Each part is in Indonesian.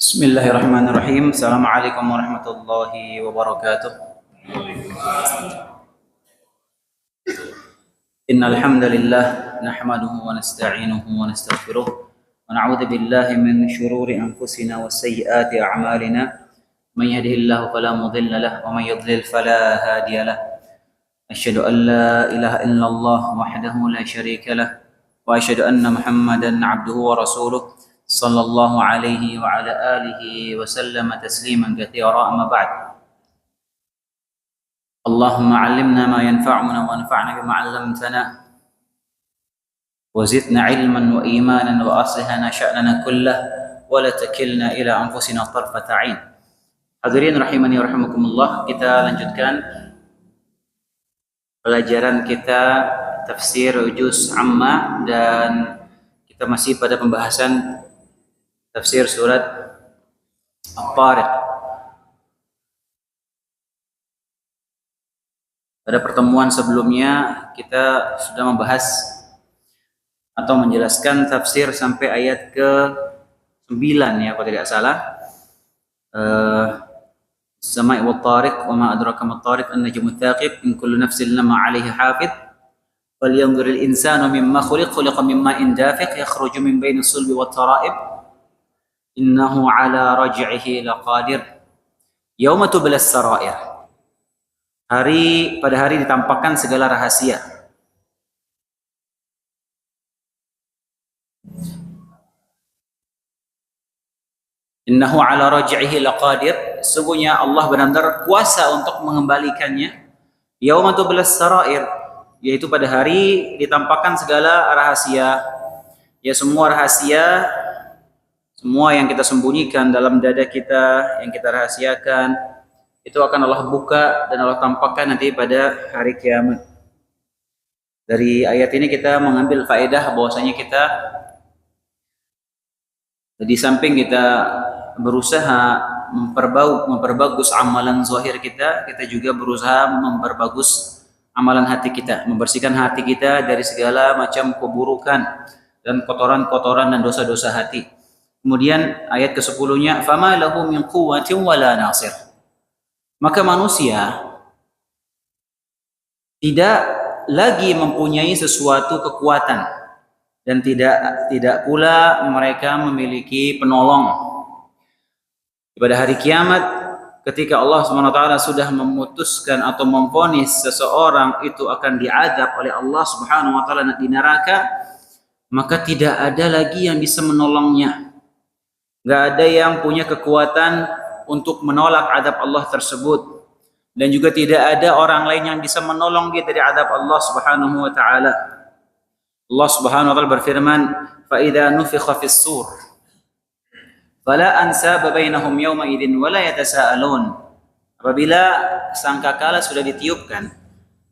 Bismillahirrahmanirrahim. Assalamualaikum warahmatullahi wabarakatuh. Innal hamdalillah nahmaduhu wa nasta'inuhu wa nastaghfiruh wa na'udzu billahi min shururi anfusina wa sayyiati a'malina. Man yahdihillahu fala mudilla lahu wa man yudlil fala hadiya lahu. Asyhadu an la ilaha illallah wahdahu la syarika lahu wa asyhadu anna Muhammadan 'abduhu wa rasuluh. صلى الله عليه وعلى آله وسلم تسليما كثيرا أما بعد اللهم علمنا ما ينفعنا وانفعنا بما علمتنا وزدنا علما وإيمانا وأصلحنا شأننا كله ولا تكلنا إلى أنفسنا طرفة عين. Hadirin rahimani rahimakumullah, kita lanjutkan pelajaran kita tafsir juz amma dan kita masih pada pembahasan tafsir surat At-Tariq. Pada pertemuan sebelumnya kita sudah membahas atau menjelaskan tafsir sampai ayat ke-9 ya, kalau tidak salah. Sama'i wat-tariq wa ma adraka mat-tariq an-najmu tsaqib in kullu nafsin lamma 'alaiha hafidh falyanzuril insanu mimma khuliqa min ma'in dafiq yakhruju min baini sulbi wat-tara'ib innahu ala raj'ihi laqadir yauma tublas sarair. Pada hari ditampakkan segala rahasia. Innahu ala raj'ihi laqadir, sesungguhnya Allah benar-benar kuasa untuk mengembalikannya. Yauma tublas sarair, yaitu pada hari ditampakkan segala rahasia. Ya, semua rahasia, semua yang kita sembunyikan dalam dada kita, yang kita rahasiakan, itu akan Allah buka dan Allah tampakkan nanti pada hari kiamat. Dari ayat ini kita mengambil faedah bahwasanya kita di samping kita berusaha memperbagus amalan zahir kita, kita juga berusaha memperbagus amalan hati kita, membersihkan hati kita dari segala macam keburukan dan kotoran-kotoran dan dosa-dosa hati. Kemudian ayat ke-10-nya, fama lahu min quwwatin wala nasir. Maka manusia tidak lagi mempunyai sesuatu kekuatan dan tidak pula mereka memiliki penolong. Pada hari kiamat, ketika Allah SWT sudah memutuskan atau memvonis seseorang itu akan diadab oleh Allah SWT di neraka, maka tidak ada lagi yang bisa menolongnya. Gak ada yang punya kekuatan untuk menolak adab Allah tersebut, dan juga tidak ada orang lain yang bisa menolong dia dari adab Allah Subhanahu wa taala. Allah Subhanahu wa taala berfirman, "Fa idza nufikha fis sur fala ansaba bainahum yawma idzin wa la yatasaalun." Apabila sangkakala sudah ditiupkan,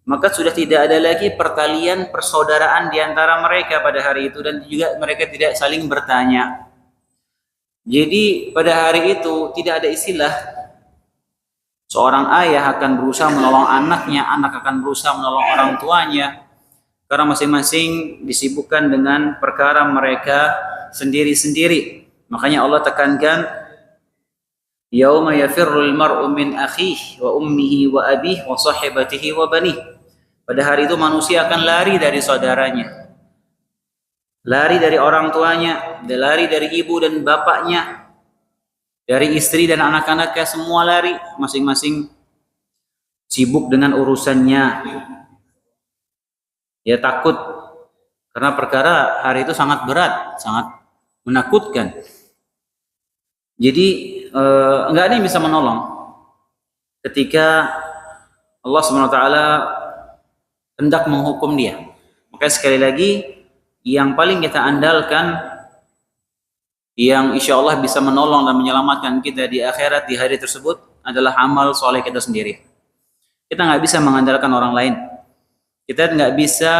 maka sudah tidak ada lagi pertalian persaudaraan di antara mereka pada hari itu, dan juga mereka tidak saling bertanya. Jadi pada hari itu tidak ada istilah seorang ayah akan berusaha menolong anaknya, anak akan berusaha menolong orang tuanya, karena masing-masing disibukkan dengan perkara mereka sendiri-sendiri. Makanya Allah tekankan, yauma yafirrul mar'u min akhihi wa ummihi wa abihi wa sahibatihi wa banihi. Pada hari itu manusia akan lari dari saudaranya, lari dari orang tuanya, lari dari ibu dan bapaknya, dari istri dan anak-anaknya, semua lari, masing-masing sibuk dengan urusannya. Ya, takut karena perkara hari itu sangat berat, sangat menakutkan. Jadi enggak ada yang bisa menolong ketika Allah SWT hendak menghukum dia. Maka sekali lagi, yang paling kita andalkan, yang insya Allah bisa menolong dan menyelamatkan kita di akhirat, di hari tersebut, adalah amal soleh kita sendiri. Kita nggak bisa mengandalkan orang lain. Kita nggak bisa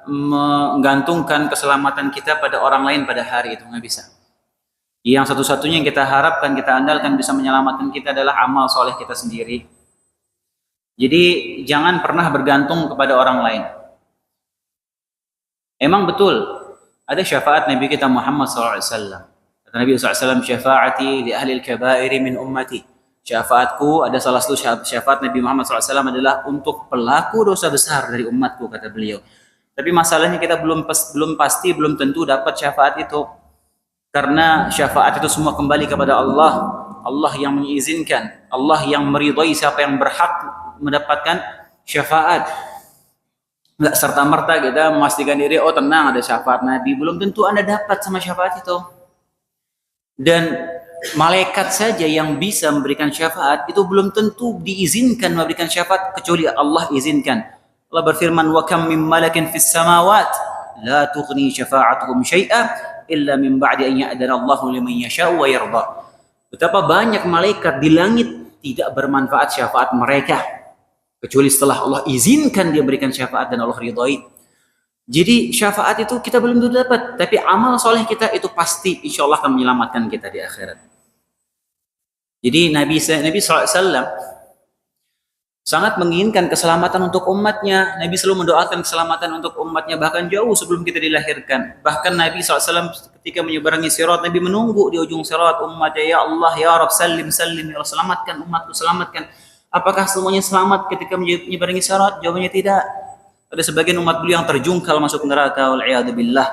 menggantungkan keselamatan kita pada orang lain pada hari itu, nggak bisa. Yang satu-satunya yang kita harapkan, kita andalkan bisa menyelamatkan kita adalah amal soleh kita sendiri. Jadi jangan pernah bergantung kepada orang lain. Emang betul ada syafaat Nabi kita Muhammad SAW. Kata Nabi SAW, syafaati li ahli al-kabairi min ummati. Syafaatku, ada salah satu syafaat Nabi Muhammad SAW adalah untuk pelaku dosa besar dari umatku, kata beliau. Tapi masalahnya kita belum pasti, belum tentu dapat syafaat itu. Karena syafaat itu semua kembali kepada Allah. Allah yang mengizinkan, Allah yang meridhai siapa yang berhak mendapatkan syafaat. Enggak serta-merta kita memastikan diri, oh tenang ada syafaat Nabi. Belum tentu Anda dapat sama syafaat itu. Dan malaikat saja yang bisa memberikan syafaat itu belum tentu diizinkan memberikan syafaat kecuali Allah izinkan. Allah berfirman, wa kam min malakin fis samawat la tughni syafa'atuhum syai'a illa min ba'di an ya'dana Allahu liman yasha'u wa yarda. Betapa banyak malaikat di langit tidak bermanfaat syafaat mereka kecuali setelah Allah izinkan dia berikan syafaat dan Allah ridhai. Jadi syafaat itu kita belum tentu dapat, tapi amal soleh kita itu pasti insya Allah akan menyelamatkan kita di akhirat. Jadi Nabi SAW sangat menginginkan keselamatan untuk umatnya. Nabi selalu mendoakan keselamatan untuk umatnya bahkan jauh sebelum kita dilahirkan. Bahkan Nabi SAW ketika menyeberangi sirat, Nabi menunggu di ujung sirat umatnya, ya Allah, ya Rabb, salim, ya Allah, selamatkan umatku, selamatkan. Apakah semuanya selamat ketika menyeberangi sirat? Jawabannya tidak. Ada sebagian umat beliau yang terjungkal masuk neraka, wal'iyadu billah.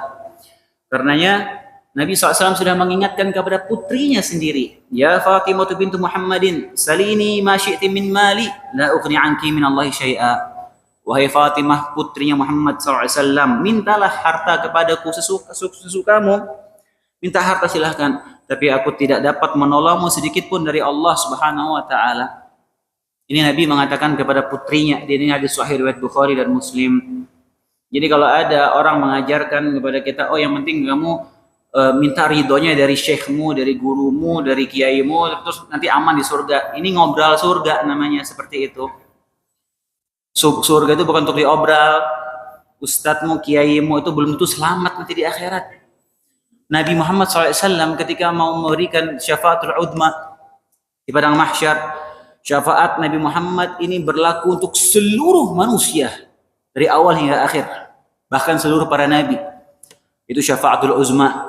Karenanya Nabi SAW sudah mengingatkan kepada putrinya sendiri, ya Fatimah bintu Muhammadin, salini ma syi'ti min mali, la ughni anki min Allahi syai'a. Wahai Fatimah, putrinya Muhammad SAW, mintalah harta kepadaku sesukamu. Minta harta silahkan, tapi aku tidak dapat menolongmu sedikit pun dari Allah Subhanahu wa Ta'ala. Ini Nabi mengatakan kepada putrinya. Ini hadis sahih riwayat Bukhari dan Muslim. Jadi kalau ada orang mengajarkan kepada kita, oh yang penting kamu minta ridhonya dari syekhmu, dari gurumu, dari kiaimu, terus nanti aman di surga. Ini ngobrol surga namanya, seperti itu. Surga itu bukan untuk diobral. Ustadzmu, kiaimu itu belum tentu selamat nanti di akhirat. Nabi Muhammad SAW ketika mau memberikan syafaatul udma di padang mahsyar, syafaat Nabi Muhammad ini berlaku untuk seluruh manusia dari awal hingga akhir, bahkan seluruh para nabi. Itu syafaatul uzma.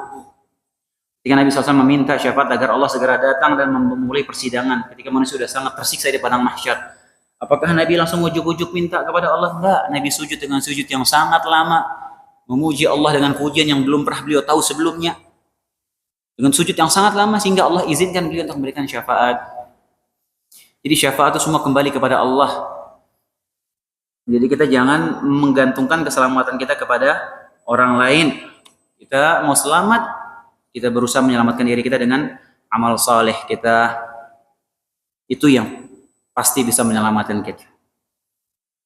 Ketika Nabi SAW meminta syafaat agar Allah segera datang dan memulai persidangan ketika manusia sudah sangat tersiksa di padang mahsyar, apakah Nabi langsung ujuk-ujuk minta kepada Allah? Enggak. Nabi sujud dengan sujud yang sangat lama, memuji Allah dengan pujian yang belum pernah beliau tahu sebelumnya, dengan sujud yang sangat lama sehingga Allah izinkan beliau untuk memberikan syafaat. Jadi syafaat itu semua kembali kepada Allah. Jadi kita jangan menggantungkan keselamatan kita kepada orang lain. Kita mau selamat, kita berusaha menyelamatkan diri kita dengan amal saleh kita. Itu yang pasti bisa menyelamatkan kita.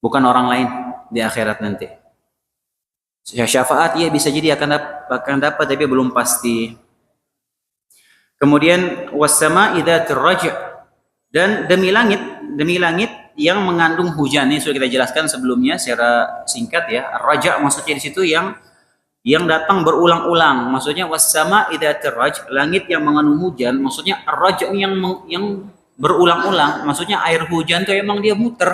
Bukan orang lain di akhirat nanti. Syafaat ya bisa jadi akan dapat tapi belum pasti. Kemudian was-sama'i dzatir raja', dan demi langit yang mengandung hujan. Ini sudah kita jelaskan sebelumnya secara singkat ya. Ar-raja' maksudnya di situ yang datang berulang-ulang. Maksudnya was-sama'i dzatir raja', langit yang mengandung hujan. Maksudnya ar-raja' yang berulang-ulang. Maksudnya air hujan itu emang dia muter.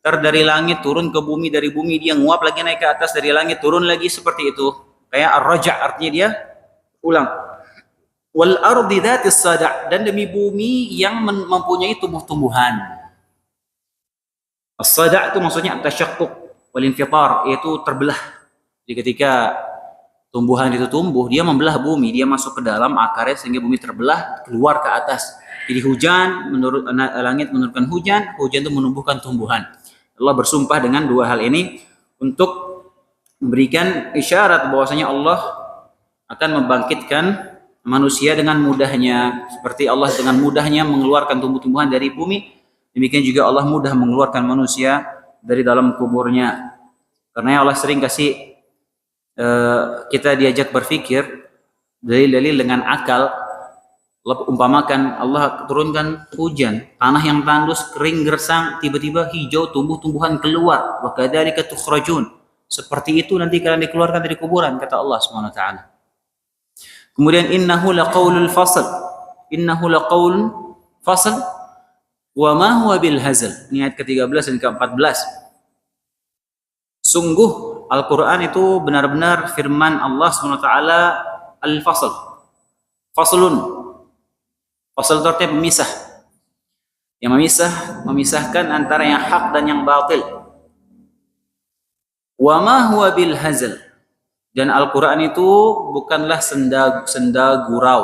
Dari langit turun ke bumi, dari bumi dia nguap lagi naik ke atas, dari langit turun lagi, seperti itu. Kayak ar-raja' artinya dia ulang. Wal ardi dzatis sada', dan demi bumi yang mempunyai tumbuh-tumbuhan. As-sada' itu maksudnya at-tasyaqquk wal infitar, yaitu terbelah. Jadi ketika tumbuhan itu tumbuh, dia membelah bumi, dia masuk ke dalam akarnya sehingga bumi terbelah keluar ke atas. Jadi hujan, langit menurunkan hujan, hujan itu menumbuhkan tumbuhan. Allah bersumpah dengan dua hal ini untuk memberikan isyarat bahwasanya Allah akan membangkitkan manusia dengan mudahnya, seperti Allah dengan mudahnya mengeluarkan tumbuh-tumbuhan dari bumi, demikian juga Allah mudah mengeluarkan manusia dari dalam kuburnya. Karena Allah sering kasih kita diajak berpikir dalil-dalil dengan akal. Allah umpamakan, Allah turunkan hujan, tanah yang tandus kering gersang, tiba-tiba hijau, tumbuh-tumbuhan keluar. Wa kadzalika tukhrajun. Seperti itu nanti kalian dikeluarkan dari kuburan, kata Allah Subhanahu wa taala. Kemudian innahu laqaulul fasl. Innahu laqaulun fasl wa ma huwa bil hazl. Ini ayat ke-13 dan ke-14. Sungguh Al-Qur'an itu benar-benar firman Allah Subhanahu wa taala al-fasl. Faslun. Fasl itu artinya pemisah. Yang memisahkan antara yang hak dan yang batil. Wa ma huwa bil hazl. Dan Al-Qur'an itu bukanlah senda gurau.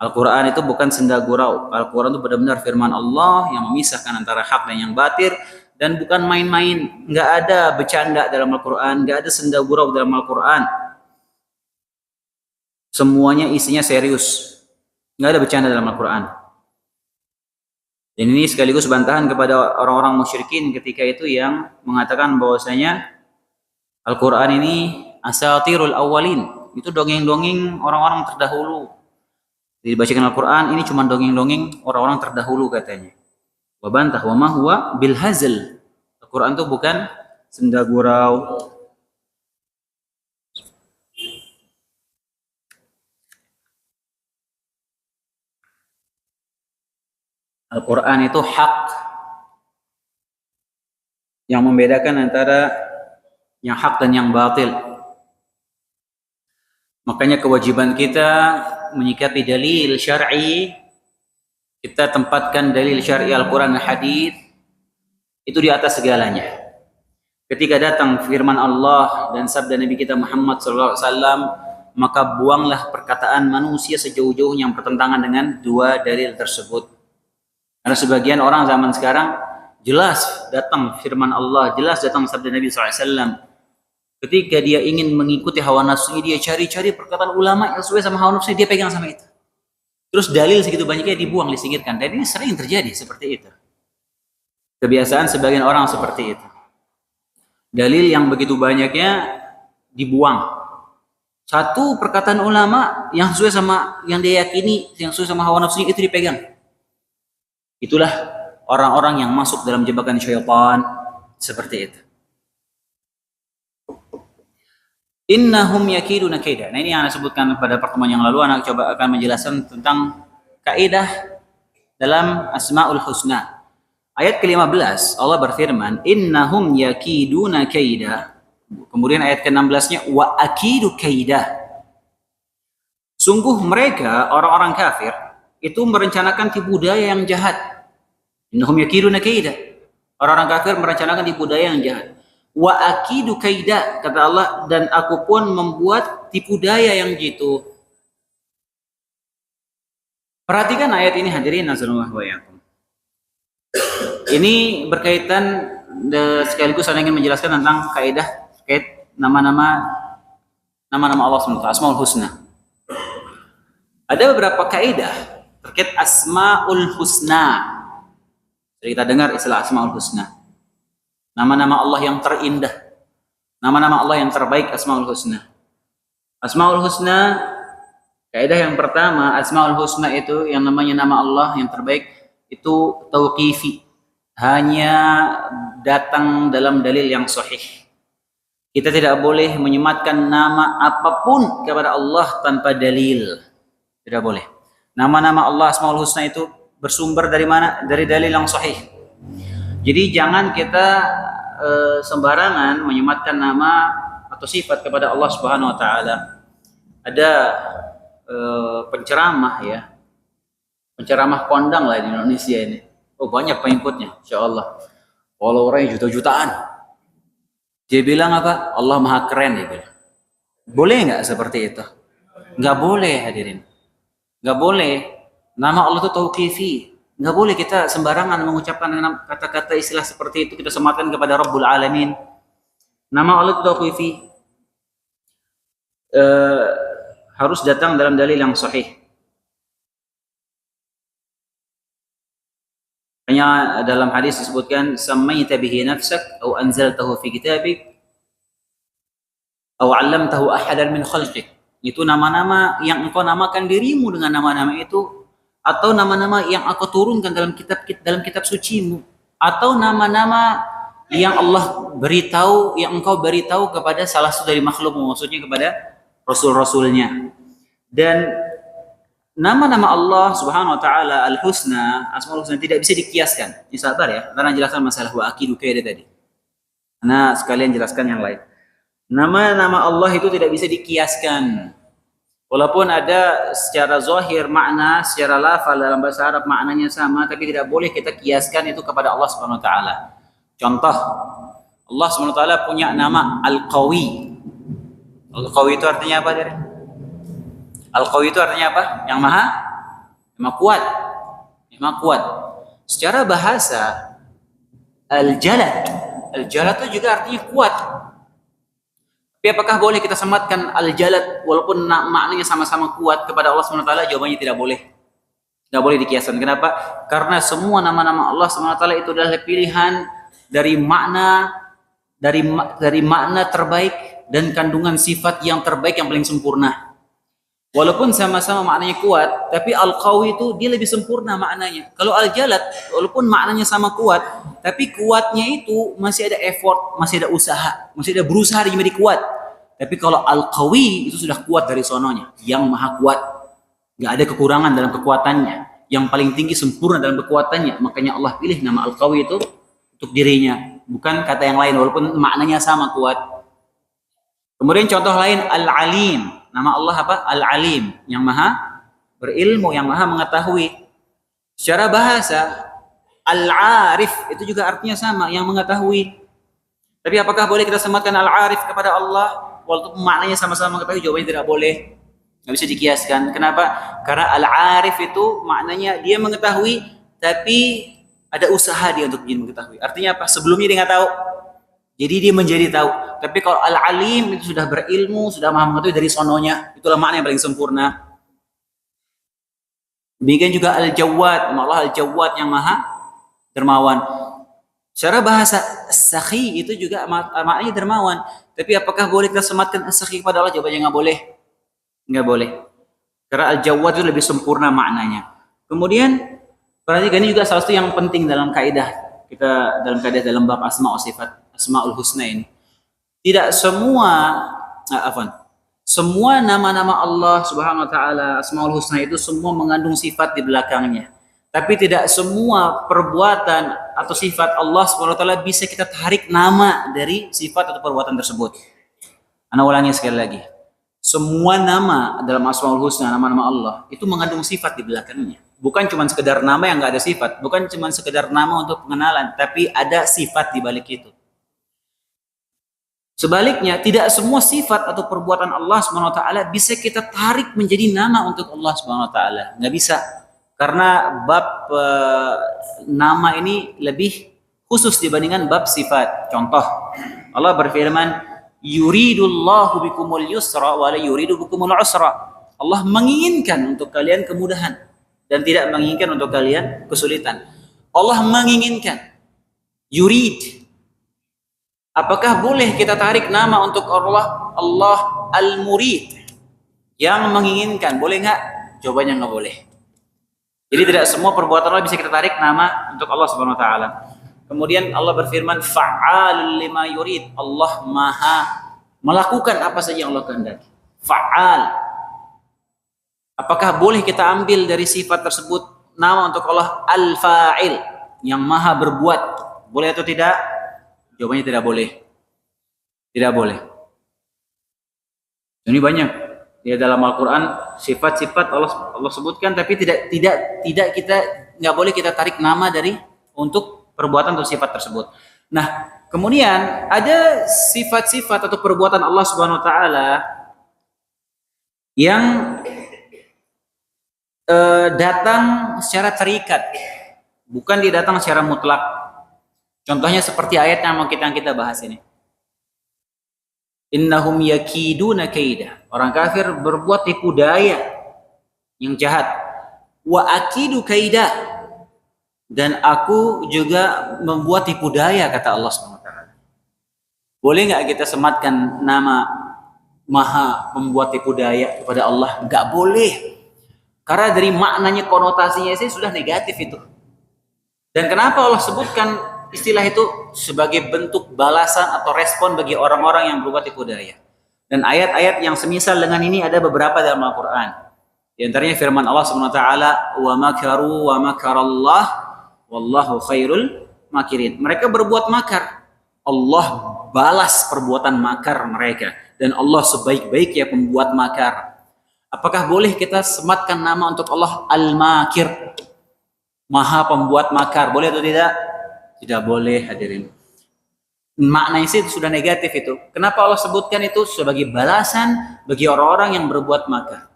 Al-Qur'an itu bukan senda gurau. Al-Qur'an itu benar-benar firman Allah yang memisahkan antara hak dan yang batil, dan bukan main-main. Enggak ada bercanda dalam Al-Qur'an, enggak ada senda gurau dalam Al-Qur'an. Semuanya isinya serius. Enggak ada bercanda dalam Al-Qur'an. Dan ini sekaligus bantahan kepada orang-orang musyrikin ketika itu yang mengatakan bahwasanya Al-Quran ini asatirul awwalin. Itu dongeng-dongeng orang-orang terdahulu. Dibacakan Al-Quran ini cuma dongeng-dongeng orang-orang terdahulu katanya. Wa bantah wa ma huwa bil hazl. Al-Quran itu bukan senda gurau. Al-Quran itu hak. Yang membedakan antara yang hak dan yang batil. Makanya kewajiban kita menyikapi dalil syar'i, kita tempatkan dalil syar'i Al-Quran dan hadis itu di atas segalanya. Ketika datang firman Allah dan sabda Nabi kita Muhammad SAW, maka buanglah perkataan manusia sejauh-jauhnya yang bertentangan dengan dua dalil tersebut. Karena sebagian orang zaman sekarang jelas datang firman Allah, jelas datang sabda Nabi SAW. Ketika dia ingin mengikuti hawa nafsunya, dia cari-cari perkataan ulama yang sesuai sama hawa nafsunya, dia pegang sama itu. Terus dalil segitu banyaknya dibuang, disingkirkan. Dan ini sering terjadi seperti itu. Kebiasaan sebagian orang seperti itu. Dalil yang begitu banyaknya dibuang. Satu perkataan ulama yang sesuai sama yang dia yakini, yang sesuai sama hawa nafsunya, itu dipegang. Itulah orang-orang yang masuk dalam jebakan syaitan seperti itu. Innahum yakiduna kaida. Nah, ini yang Anda sebutkan pada pertemuan yang lalu. Anak coba akan menjelaskan tentang kaidah dalam Asmaul Husna. Ayat ke-15 Allah berfirman, innahum yakiduna kaida. Kemudian ayat ke-16-nya wa akidu kaida. Sungguh mereka orang-orang kafir itu merencanakan tipu daya yang jahat. Innahum yakiduna kaida. Orang-orang kafir merencanakan tipu daya yang jahat. Wa akidu kaida, kata Allah, dan aku pun membuat tipu daya yang jitu. Perhatikan ayat ini hadirin nazarullah wa yakum. Ini berkaitan sekaligus saya ingin menjelaskan tentang kaidah terkait nama-nama Allah SWT, Asmaul Husna. Ada beberapa kaidah terkait Asmaul Husna. Jadi kita dengar istilah Asmaul Husna. Nama-nama Allah yang terindah. Nama-nama Allah yang terbaik, Asmaul Husna. Asmaul Husna, kaidah yang pertama, Asmaul Husna itu yang namanya nama Allah yang terbaik itu tauqifi. Hanya datang dalam dalil yang sahih. Kita tidak boleh menyematkan nama apapun kepada Allah tanpa dalil. Tidak boleh. Nama-nama Allah Asmaul Husna itu bersumber dari mana? Dari dalil yang sahih. Jadi jangan kita sembarangan menyematkan nama atau sifat kepada Allah Subhanahu wa taala. Ada penceramah ya. Penceramah kondang lah di Indonesia ini. Oh, banyak pengikutnya, insyaallah. Followernya juta-jutaan. Dia bilang apa? Allah Maha Keren, dia bilang. Boleh nggak seperti itu? Nggak boleh, hadirin. Nggak boleh. Nama Allah itu tauqifi. Nggak boleh kita sembarangan mengucapkan kata-kata istilah seperti itu, kita sematkan kepada Rabbul Alamin. Nama Allah itu tauqifi. Harus datang dalam dalil yang sahih. Hanya dalam hadis disebutkan sammaita bihi nafsak atau anzaltahu fi kitabik atau 'allamtahu ahadan min khalqik. Itu nama-nama yang engkau namakan dirimu dengan nama-nama itu, atau nama-nama yang aku turunkan dalam kitab sucimu, atau nama-nama yang Allah beritahu, yang engkau beritahu kepada salah satu dari makhluk, maksudnya kepada rasul-rasulnya. Dan nama-nama Allah Subhanahu wa taala Al-Husna, Asmaul Husna tidak bisa dikiaskan. Ini sabar ya, karena jelaskan masalah wa aqidu kaida tadi. Nah, sekalian jelaskan yang lain. Nama-nama Allah itu tidak bisa dikiaskan. Walaupun ada secara zahir makna, secara lafal dalam bahasa Arab maknanya sama, tapi tidak boleh kita kiaskan itu kepada Allah Subhanahu wa taala. Contoh, Allah Subhanahu wa taala punya nama Al-Qawi. Al-Qawi itu artinya apa, dari? Al-Qawi itu artinya apa? Yang maha kuat. Yang maha kuat. Secara bahasa Al-Jalad. Al-Jalad itu juga artinya kuat. Tapi apakah boleh kita sematkan Al-Jalad walaupun maknanya sama-sama kuat kepada Allah Subhanahu wa taala? Jawabannya tidak boleh. Tidak boleh dikiaskan. Kenapa? Karena semua nama-nama Allah Subhanahu wa taala itu adalah pilihan dari makna terbaik dan kandungan sifat yang terbaik yang paling sempurna. Walaupun sama-sama maknanya kuat, tapi Al-Qawi itu dia lebih sempurna maknanya. Kalau Al-Jalad walaupun maknanya sama kuat, tapi kuatnya itu masih ada effort, masih ada usaha, masih ada berusaha menjadi kuat. Tapi kalau Al-Qawi itu sudah kuat dari sononya, yang maha kuat, nggak ada kekurangan dalam kekuatannya, yang paling tinggi sempurna dalam kekuatannya. Makanya Allah pilih nama Al-Qawi itu untuk dirinya, bukan kata yang lain walaupun maknanya sama kuat. Kemudian contoh lain Al-Alim. Nama Allah apa? Al-Alim, yang maha berilmu, yang maha mengetahui. Secara bahasa Al-Arif itu juga artinya sama, yang mengetahui. Tapi apakah boleh kita sematkan Al-Arif kepada Allah walaupun maknanya sama-sama mengetahui? Jawabannya tidak boleh. Nggak bisa dikiaskan. Kenapa? Karena Al-Arif itu maknanya dia mengetahui, tapi ada usaha dia untuk mengetahui. Artinya apa? Sebelumnya dia nggak tahu, jadi dia menjadi tahu. Tapi kalau Al-Alim itu sudah berilmu, sudah maha mengetahui dari sononya. Itulah makna yang paling sempurna. Demikian juga Al-Jawad, Allah Al-Jawad yang maha dermawan. Secara bahasa As-Sakhi itu juga maknanya dermawan. Tapi apakah boleh kita sematkan As-Sakhi kepada Allah? Jawabannya nggak boleh. Nggak boleh. Karena Al-Jawad itu lebih sempurna maknanya. Kemudian perhatikan, ini juga salah satu yang penting dalam kaidah kita, dalam bab asma wa sifat, Asmaul Husna ini. Tidak semua nama-nama Allah Subhanahu wa taala Asmaul Husna itu semua mengandung sifat di belakangnya. Tapi tidak semua perbuatan atau sifat Allah Subhanahu wa taala bisa kita tarik nama dari sifat atau perbuatan tersebut. Ana ulangi sekali lagi. Semua nama dalam Asmaul Husna, nama-nama Allah itu mengandung sifat di belakangnya. Bukan cuma sekedar nama yang nggak ada sifat, bukan cuma sekedar nama untuk pengenalan, tapi ada sifat di balik itu. Sebaliknya, tidak semua sifat atau perbuatan Allah Subhanahu wa taala bisa kita tarik menjadi nama untuk Allah Subhanahu wa taala. Nggak bisa. Karena bab nama ini lebih khusus dibandingkan bab sifat. Contoh, Allah berfirman, yuridullahu bikumul yusra wa la yuridu bikumul usra. Allah menginginkan untuk kalian kemudahan dan tidak menginginkan untuk kalian kesulitan. Allah menginginkan. Yurid. Apakah boleh kita tarik nama untuk Allah? Allah Al-Murid, yang menginginkan. Boleh nggak? Jawabannya nggak boleh. Jadi tidak semua perbuatan Allah bisa kita tarik nama untuk Allah Subhanahu wa taala. Kemudian Allah berfirman, fa'alul lima yurid. Allah maha melakukan apa saja yang Allah kehendaki. Fa'al. Apakah boleh kita ambil dari sifat tersebut nama untuk Allah Al-Fa'il, yang maha berbuat? Boleh atau tidak? Jawabannya tidak boleh. Tidak boleh. Ini banyak ya dalam Al-Quran sifat-sifat Allah sebutkan, tapi tidak kita nggak boleh kita tarik nama dari untuk perbuatan atau sifat tersebut. Nah, kemudian ada sifat-sifat atau perbuatan Allah Subhanahu wa taala yang datang secara terikat, bukan dia datang secara mutlak. Contohnya seperti ayat yang kita bahas ini. Innahum yakiduna kaida. Orang kafir berbuat tipu daya yang jahat. Wa akidu kaida. Dan aku juga membuat tipu daya, kata Allah SWT. Boleh nggak kita sematkan nama maha membuat tipu daya kepada Allah? Nggak boleh. Karena dari maknanya, konotasinya sih sudah negatif itu. Dan kenapa Allah sebutkan istilah itu sebagai bentuk balasan atau respon bagi orang-orang yang berbuat tipu daya. Dan ayat-ayat yang semisal dengan ini ada beberapa dalam Al-Quran. Di antaranya firman Allah Subhanahu wa taala, "Wa makaru wa makarallah wallahu khairul makirin." Mereka berbuat makar. Allah balas perbuatan makar mereka dan Allah sebaik-baiknya pembuat makar. Apakah boleh kita sematkan nama untuk Allah Al-Makir? Maha pembuat makar. Boleh atau tidak? Tidak boleh, hadirin. Makna itu sudah negatif itu. Kenapa Allah sebutkan itu sebagai balasan bagi orang-orang yang berbuat makar?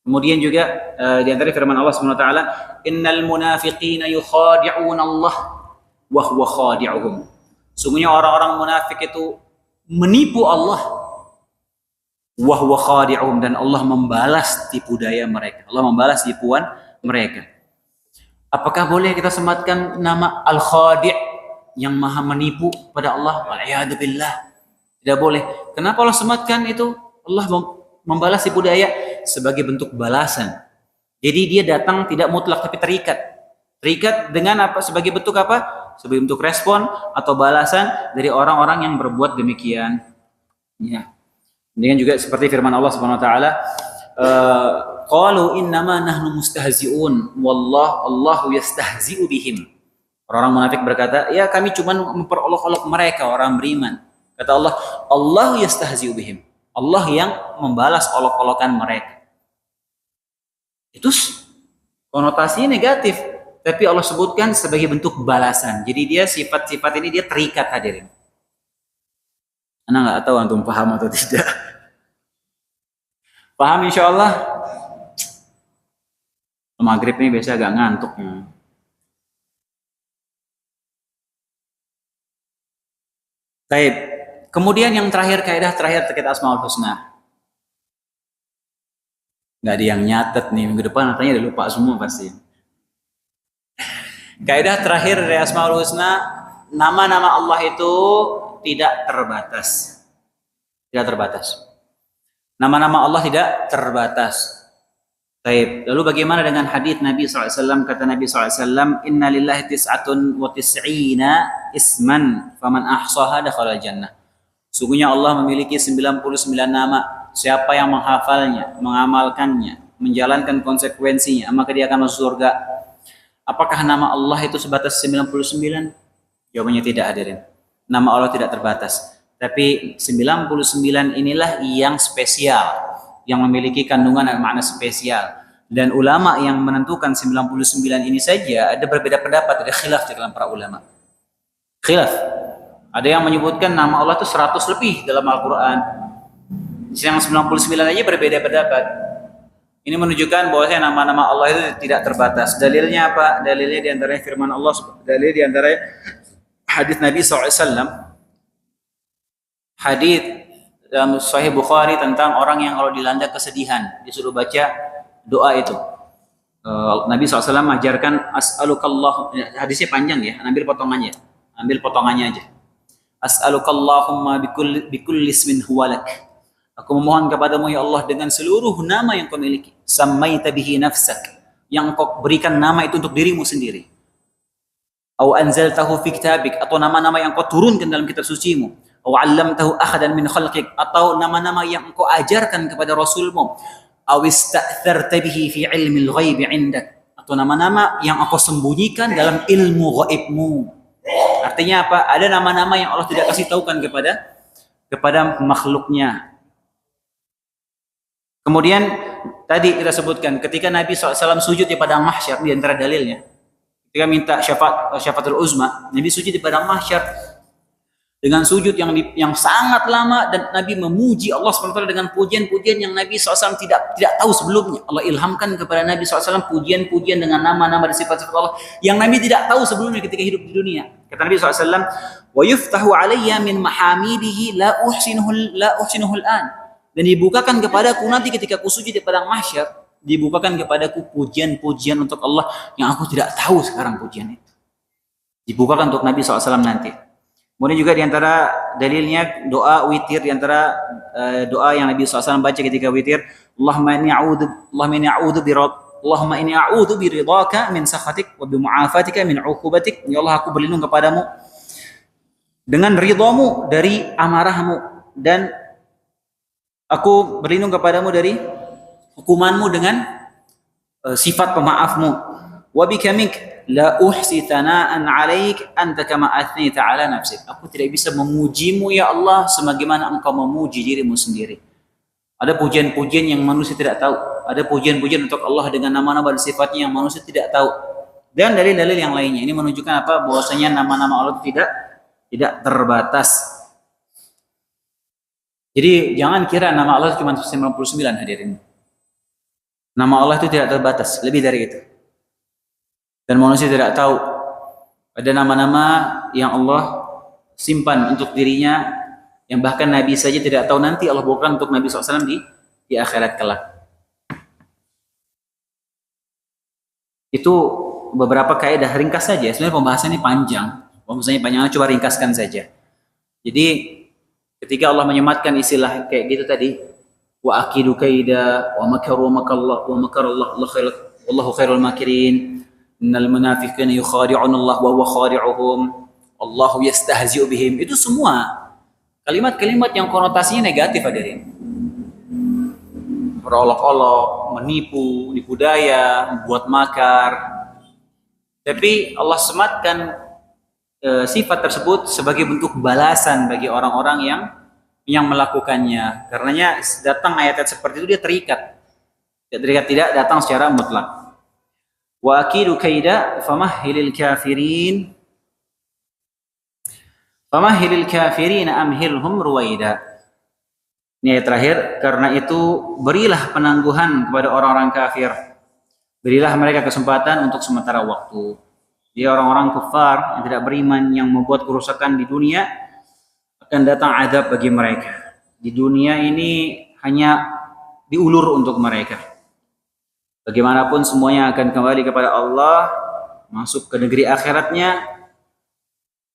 Kemudian juga di antara firman Allah Subhanahu wa taala, "Innal munafiqina yukhadi'una Allah wa huwa khadi'uhum." Sungguhnya orang-orang munafik itu menipu Allah. Wa huwa khadi'uhum, dan Allah membalas tipu daya mereka. Allah membalas tipuan mereka. Apakah boleh kita sematkan nama Al-Khadi' yang maha menipu pada Allah? Wal'iyadzubillah. Tidak boleh. Kenapa Allah sematkan itu? Allah membalas tipu daya sebagai bentuk balasan. Jadi dia datang tidak mutlak tapi terikat. Terikat dengan apa? Sebagai bentuk apa? Sebagai bentuk respon atau balasan dari orang-orang yang berbuat demikian. Ya. Dengan juga seperti firman Allah Subhanahu wa taala, qalu innama nahnu mustahzi'un wallahu yastahzi'u bihim. Orang munafik berkata, ya kami cuma memperolok-olok mereka orang beriman. Kata Allah, Allah yastahzi'u bihim. Allah yang membalas olok-olokan mereka. Itu konotasinya negatif, tapi Allah sebutkan sebagai bentuk balasan. Jadi dia sifat-sifat ini dia terikat, hadirin. Anda nggak tahu antum paham atau tidak? Paham insya Allah? Maghrib ini biasa agak ngantuk. Baik. Kemudian yang terakhir, kaidah terakhir terkait Asmaul Husna. Nggak ada yang nyatet nih, minggu depan katanya udah lupa semua pasti. Kaidah terakhir dari Asmaul Husna, nama-nama Allah itu tidak terbatas. Tidak terbatas. Nama-nama Allah tidak terbatas. Baik. Lalu bagaimana dengan hadits Nabi SAW? Kata Nabi SAW, "Inna lillahi tis'atun wa tis'ina isman, faman ahsaha dakhala jannah." Sungguhnya Allah memiliki 99 nama. Siapa yang menghafalnya, mengamalkannya, menjalankan konsekuensinya, maka dia akan masuk surga. Apakah nama Allah itu sebatas 99? Jawabannya tidak, hadirin. Nama Allah tidak terbatas. Tapi 99 inilah yang spesial, yang memiliki kandungan dan makna spesial. Dan ulama yang menentukan 99 ini saja ada berbeda pendapat, ada khilaf di kalangan para ulama. Khilaf. Ada yang menyebutkan nama Allah itu 100 lebih dalam Al-Quran. Yang 99 aja berbeda pendapat. Ini menunjukkan bahwasanya nama-nama Allah itu tidak terbatas. Dalilnya apa? Dalilnya di antaranya firman Allah, dalil di antaranya hadis Nabi SAW. Hadis dalam Sahih Bukhari tentang orang yang kalau dilanda kesedihan disuruh baca doa itu. Nabi SAW mengajarkan as'alukallah, hadisnya panjang ya, ambil potongannya aja. As'alukallahumma bikulli ismin huwalak. Aku memohon kepadamu ya Allah dengan seluruh nama yang kau miliki. Sammaita bihi nafsak, yang kau berikan nama itu untuk dirimu sendiri. Au anzaltahu fi kitabik, atau nama-nama yang kau turunkan dalam kitab sucimu. Au 'allamtahu ahadan min khalqik, atau nama-nama yang engkau ajarkan kepada rasulmu. Au ista'tharta bihi fi 'ilmil ghaibi 'indak, atau nama-nama yang engkau sembunyikan dalam ilmu ghaibmu. Artinya apa? Ada nama-nama yang Allah tidak kasih tahukan kepada makhluknya. Kemudian tadi kita sebutkan ketika Nabi SAW sujud di padang mahsyar, di antara dalilnya ketika minta syafaatul uzma, Nabi sujud di padang mahsyar dengan sujud yang sangat lama, dan Nabi memuji Allah SWT dengan pujian-pujian yang Nabi SAW tidak tahu sebelumnya. Allah ilhamkan kepada Nabi SAW pujian-pujian dengan nama-nama dan sifat-sifat Allah yang Nabi tidak tahu sebelumnya ketika hidup di dunia. Kata Nabi SAW, "Wa yuftahu alayya min mahamidihi la uhsinuhu al-an." Dan dibukakan kepadaku nanti ketika aku sujud di padang mahsyar, dibukakan kepadaku pujian-pujian untuk Allah yang aku tidak tahu sekarang pujian itu. Dibukakan untuk Nabi SAW nanti. Kemudian juga diantara dalilnya doa witir, diantara doa yang Nabi SAW baca ketika witir, Allahumma inni a'udzu Allahumma inni a'udzu biridhaka min sakhatik wa bimu'afatika min 'uqubatik. Ya Allah, aku berlindung kepadamu dengan ridhamu dari amarahmu, dan aku berlindung kepadamu dari hukumanmu dengan sifat pemaafmu. Wa bika mink la uhsi thana'an 'alaik anta kama athnita 'ala nafsik. Aku tidak bisa memujimu ya Allah sebagaimana engkau memuji dirimu sendiri. Ada pujian-pujian yang manusia tidak tahu. Ada pujian-pujian untuk Allah dengan nama-nama dan sifatnya yang manusia tidak tahu. Dan dalil-dalil yang lainnya. Ini menunjukkan apa? Bahwasanya nama-nama Allah itu tidak terbatas. Jadi jangan kira nama Allah cuma 99 hadirin. Nama Allah itu tidak terbatas, lebih dari itu. Dan manusia tidak tahu. Ada nama-nama yang Allah simpan untuk dirinya, yang bahkan Nabi saja tidak tahu nanti Allah bukan untuk Nabi SAW di akhirat kelak. Itu beberapa kaidah ringkas saja. Sebenarnya pembahasan ini panjang. Pembahasannya panjang, coba ringkaskan saja. Jadi ketika Allah menyematkan istilah kayak gitu tadi, wa aqidu kaida wa makaru makallah wa makarallah wallahu khairul makirin, innal munafiqina yukhadi'un Allah wa huwa khadi'uhum, Allahu yastahzi'u bihim. Itu semua kalimat-kalimat yang konotasinya negatif, hadirin. Berolok-olok, menipu, nipu daya, membuat makar. Tapi Allah sematkan sifat tersebut sebagai bentuk balasan bagi orang-orang yang melakukannya. Karenanya datang ayat-ayat seperti itu dia terikat. Tidak datang secara mutlak. Wa aqidu kaida famahhilil kafirin amhilhum ruwaida. Ini ayat terakhir. Karena itu berilah penangguhan kepada orang-orang kafir. Berilah mereka kesempatan untuk sementara waktu. Dia orang-orang kafir yang tidak beriman, yang membuat kerusakan di dunia, akan datang azab bagi mereka. Di dunia ini hanya diulur untuk mereka. Bagaimanapun semuanya akan kembali kepada Allah, masuk ke negeri akhiratnya,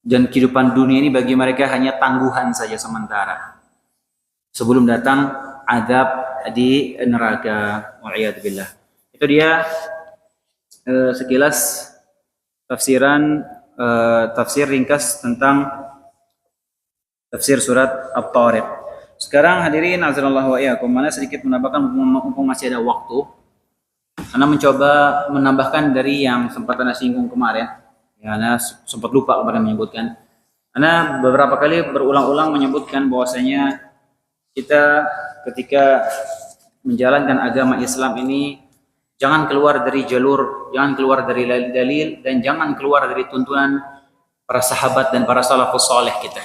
dan kehidupan dunia ini bagi mereka hanya tangguhan saja sementara. Sebelum datang azab di neraka. Wa'iyadzubillah. Itu dia sekilas tafsir ringkas tentang tafsir surat At-Tariq. Sekarang hadirin azanallahu wa iyyakum, mana sedikit menambahkan mumpung masih ada waktu. Ana mencoba menambahkan dari yang sempat Ana singgung kemarin. Ya, Ana sempat lupa kemarin menyebutkan. Ana beberapa kali berulang-ulang menyebutkan bahwasanya kita ketika menjalankan agama Islam ini jangan keluar dari jalur, jangan keluar dari dalil, dan jangan keluar dari tuntunan para sahabat dan para salafus saleh kita.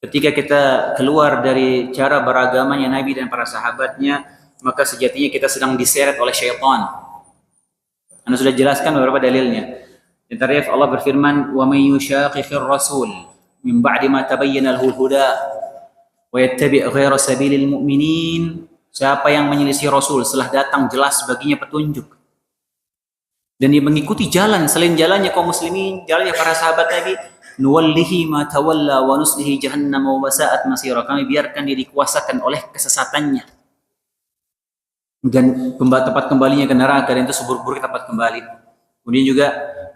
Ketika kita keluar dari cara beragamanya Nabi dan para sahabatnya, maka sejatinya kita sedang diseret oleh syaitan. Anda sudah jelaskan beberapa dalilnya. Di tarikh Allah berfirman, "Wa may yushaqiqir rasul min ba'di ma tabayyana lahul huda wa yattabi' ghayra sabilil mu'minin." Siapa yang menyelisih Rasul setelah datang jelas baginya petunjuk, dan dia mengikuti jalan selain jalannya kaum muslimin, jalannya para sahabat Nabi, nuwallihi ma tawalla wa nuslihi jahannam wa sa'at masira. Kami biarkan dia dikuasakan oleh kesesatannya, dan tempat kembalinya ke neraka, dan itu seburuk-buruk tempat kembali. Kemudian juga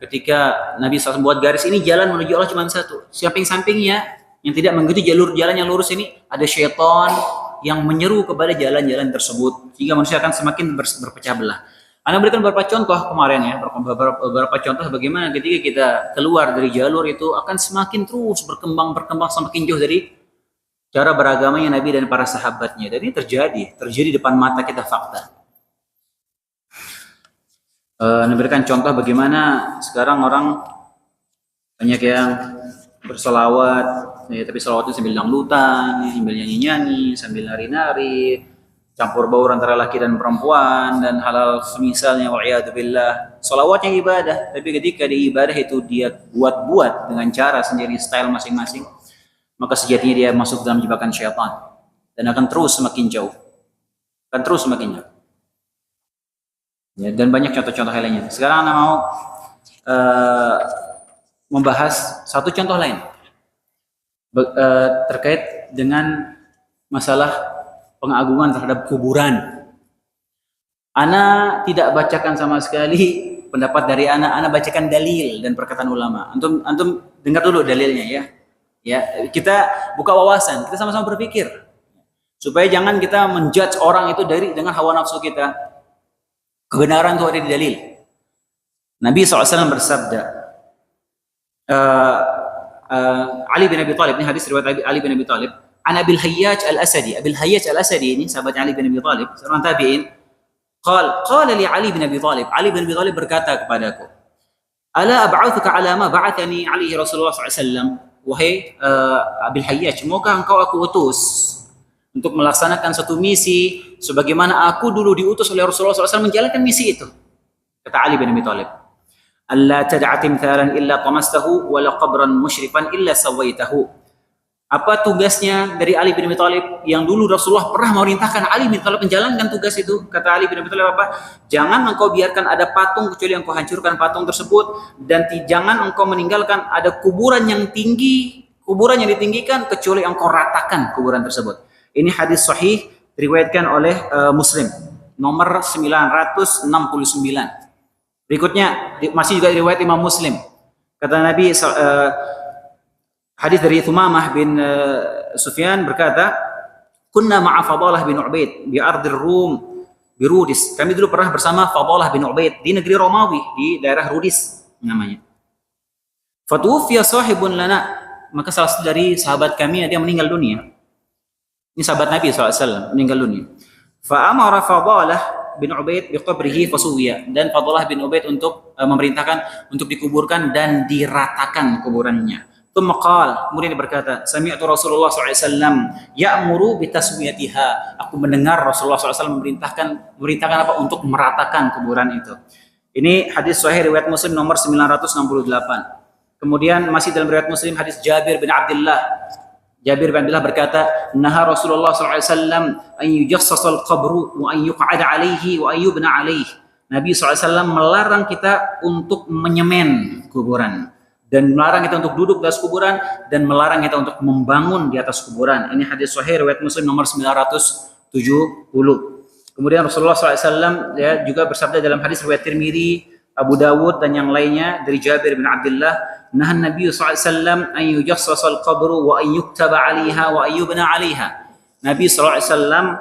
ketika Nabi SAW buat garis ini, jalan menuju Allah cuma satu. Samping-sampingnya yang tidak mengikuti jalur jalan yang lurus ini, ada syaitan yang menyeru kepada jalan-jalan tersebut, sehingga manusia akan semakin berpecah belah. Anda berikan beberapa contoh kemarin ya, beberapa contoh bagaimana ketika kita keluar dari jalur itu akan semakin terus berkembang semakin jauh dari cara beragamanya Nabi dan para sahabatnya. Dan ini terjadi depan mata kita, fakta. Anda berikan contoh bagaimana sekarang orang banyak yang berselawat, ya, tapi selawatnya sambil dangdutan, sambil nyanyi-nyanyi, sambil nari-nari, campur baur antara laki dan perempuan, dan halal semisalnya. Wa'iyadzubillah. Selawatnya ibadah, tapi ketika di ibadah itu dia buat-buat dengan cara sendiri, style masing-masing, maka sejatinya dia masuk dalam jebakan syaitan, dan akan terus semakin jauh. Ya, dan banyak contoh-contoh lainnya. Sekarang Anda mau membahas satu contoh lain terkait dengan masalah pengagungan terhadap kuburan. Ana tidak bacakan sama sekali pendapat dari ana bacakan dalil dan perkataan ulama. Antum dengar dulu dalilnya ya. Ya, kita buka wawasan, kita sama-sama berpikir. Supaya jangan kita menjudge orang itu dengan hawa nafsu kita. Kebenaran itu ada di dalil. Nabi SAW bersabda, Ali bin Abi Thalib, ini hadis riwayat Ali bin Abi Thalib, an Abil Hayyaj Al-Asadi. Abil Hayyaj Al-Asadi ini sahabat Ali bin Abi Thalib, seorang tabi'in. Qala li Ali bin Abi Thalib. Ali bin Abi Thalib berkata kepadaku, "Ala ab'athuka ala ma ba'athani alaihi Rasulullah SAW?" Wahai Abil Hayyaj, maukah engkau aku utus untuk melaksanakan satu misi sebagaimana aku dulu diutus oleh Rasulullah SAW menjalankan misi itu? Kata Ali bin Abi Thalib, "Alla tad'a timthalan illa tamastahu wa la qabran musyrifan illa sawaitahu." Apa tugasnya dari Ali bin Abi Thalib yang dulu Rasulullah pernah memerintahkan Ali bin Thalib menjalankan tugas itu? Kata Ali bin Abi Thalib apa? Jangan engkau biarkan ada patung kecuali engkau hancurkan patung tersebut, dan jangan engkau meninggalkan ada kuburan yang tinggi, kuburan yang ditinggikan kecuali engkau ratakan kuburan tersebut. Ini hadis sahih diriwayatkan oleh Muslim nomor 969. Berikutnya masih juga riwayat Imam Muslim. Kata Nabi hadis dari Thumamah bin Sufyan berkata, "Kunna ma'a Fadalah bin Ubaid bi ardir Rum bi Rudis." Kami dulu pernah bersama Fadalah bin Ubaid di negeri Romawi, di daerah Rudis namanya. Fatufiya sahibun lana, maka salah satu dari sahabat kami dia meninggal dunia. Ini sahabat Nabi SAW meninggal dunia. Fa amara Fadalah bin Ubaid bi qabrihi fasuwiya, dan Fadalah bin Ubaid untuk memerintahkan untuk dikuburkan dan diratakan kuburannya. Kemudian dia berkata, "Sami'tu Rasulullah SAW ya'muru bitaswiyatiha." Aku mendengar Rasulullah SAW memerintahkan apa? Untuk meratakan kuburan itu. Ini hadis sahih riwayat Muslim nomor 968. Kemudian masih dalam riwayat Muslim hadis Jabir bin Abdullah. Jabir bin Abdullah berkata, "Naha Rasulullah SAW an yujassasal qabru wa an yuq'ada alaihi wa an yubna alaihi." Nabi SAW melarang kita untuk menyemen kuburan, dan melarang kita untuk duduk di atas kuburan, dan melarang kita untuk membangun di atas kuburan. Ini hadis sahih riwayat Muslim nomor 970. Kemudian Rasulullah SAW ya, juga bersabda dalam hadis riwayat Tirmidzi, Abu Dawud dan yang lainnya dari Jabir bin Abdullah, "Nahan Nabi SAW an yujassasal qabru wa an yuktaba 'alaiha wa an yubna 'alaiha." Nabi SAW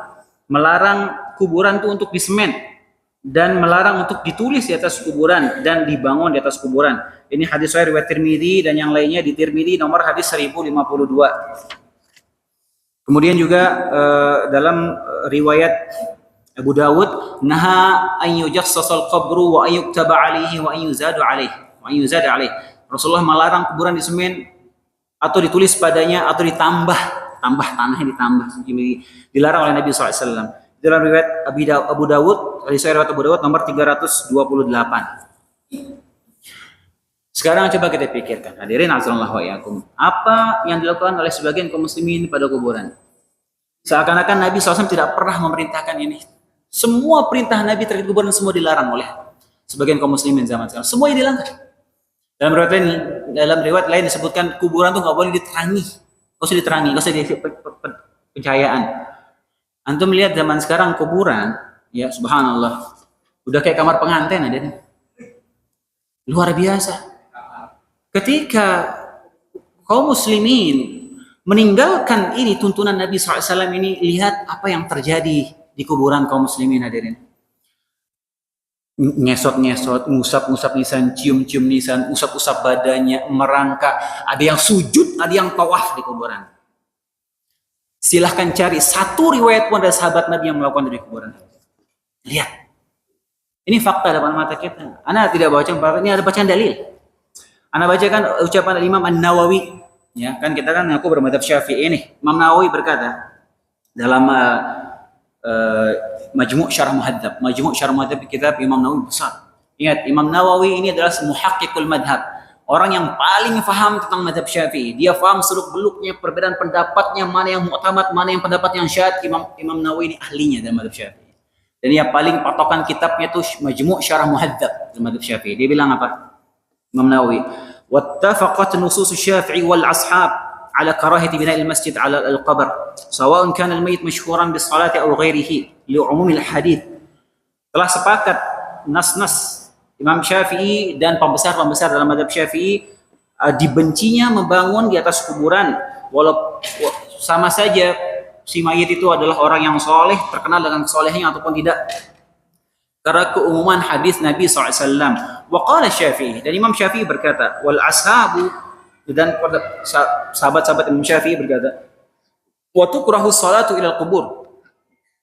melarang kuburan itu untuk disemen, dan melarang untuk ditulis di atas kuburan dan dibangun di atas kuburan. Ini hadis sahih riwayat Tirmidzi dan yang lainnya di Tirmidzi nomor hadis 1052. Kemudian juga dalam riwayat Abu Dawud, "Naha an yujassasal qabru wa an yuktaba 'alaihi wa an yuzadu 'alaihi wa an yuzada 'alaihi." Rasulullah melarang kuburan disemen atau ditulis padanya atau tanahnya ditambah. Dilarang oleh Nabi SAW. Dalam riwayat Abu Dawud, riwayat Abu Dawud nomor 328. Sekarang coba kita pikirkan, hadirin azanillahu wa iyyakum, apa yang dilakukan oleh sebagian kaum muslimin pada kuburan? Seakan-akan Nabi SAW tidak pernah memerintahkan ini. Semua perintah Nabi terkait kuburan semua dilarang oleh sebagian kaum muslimin zaman sekarang. Semuanya dilanggar. Dalam riwayat lain disebutkan kuburan itu nggak boleh diterangi, nggak usah diterangi, nggak usah di pencahayaan. Antum lihat zaman sekarang kuburan, ya subhanallah, udah kayak kamar pengantin ada nih. Luar biasa. Ketika kaum muslimin meninggalkan ini tuntunan Nabi SAW ini, lihat apa yang terjadi di kuburan kaum muslimin hadirin. Ngesot-ngesot, ngusap-ngusap nisan, cium-cium nisan, usap-usap badannya, merangkak. Ada yang sujud, ada yang tawaf di kuburan. Silahkan cari satu riwayat pun ada sahabat Nabi yang melakukan di kuburan. Lihat. Ini fakta depan mata kita. Ana tidak baca, ini ada bacaan dalil. Ana bacakan ucapan Imam An-Nawawi. Ya, kan kita kan ngaku bermadzhab Syafi'i ini. Imam Nawawi berkata dalam Majmu' Syarah Muhadzab. Majmu' Syarah Muhadzab kitab Imam Nawawi besar. Ingat, Imam Nawawi ini adalah muhaqqiqul madhab. Orang yang paling faham tentang madhab Syafi'i. Dia faham seluk-beluknya, perbedaan pendapatnya, mana yang mu'tamad, mana yang pendapat yang syadz. Imam Nawawi ini ahlinya dalam madhab Syafi'i. Dan yang paling patokan kitabnya itu Majmu' Syarah Muhadzab dalam madhab Syafi'i. Dia bilang apa? Imam Nawawi, "Wattafaqat nusus Syafi'i wal ashab ala karahati bina'il masjid ala al-qabr, sawa'un kana al-mayyit mashhuran bis salati aw ghairihi, li'umum al-hadith." telah sepakat nas-nas Imam Syafi'i dan pembesar-pembesar dalam mazhab Syafi'i dibencinya membangun di atas kuburan, walau sama saja si mayit itu adalah orang yang soleh, terkenal dengan kesolehnya ataupun tidak, karena keumuman hadis Nabi SAW. Wa qala Syafi'i, dan Imam Syafi'i berkata, wal ashabu, dan sahabat-sahabat Imam Syafi'i berkata, wa tukrahu salatu ila al-qubur,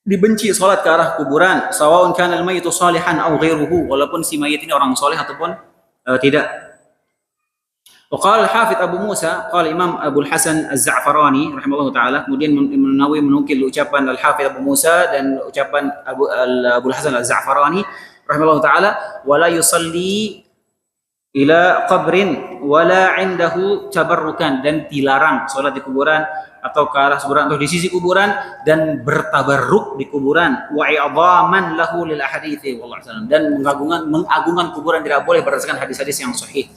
dibenci salat ke arah kuburan, sawaun kana al-mayyitu salihan aw ghairuhu, walaupun si mayit ini orang soleh ataupun tidak. Waqala al-Hafidz Abu Musa, qala Imam Abu Hasan Az-Za'farani rahimahullah taala, kemudian Nawawi menukil ucapan Al-Hafidz Abu Musa dan ucapan Abu Hasan Az-Za'farani rahimahullah taala, wala yusalli ila qabrin wala indahu tabarrukan, dan dilarang salat di kuburan atau ke arah kuburan atau di sisi kuburan dan bertabarruk di kuburan, wa i'dhaman lahu lil ahadithi wallahu a'lam, dan mengagungkan kuburan tidak boleh berdasarkan hadis-hadis yang sahih.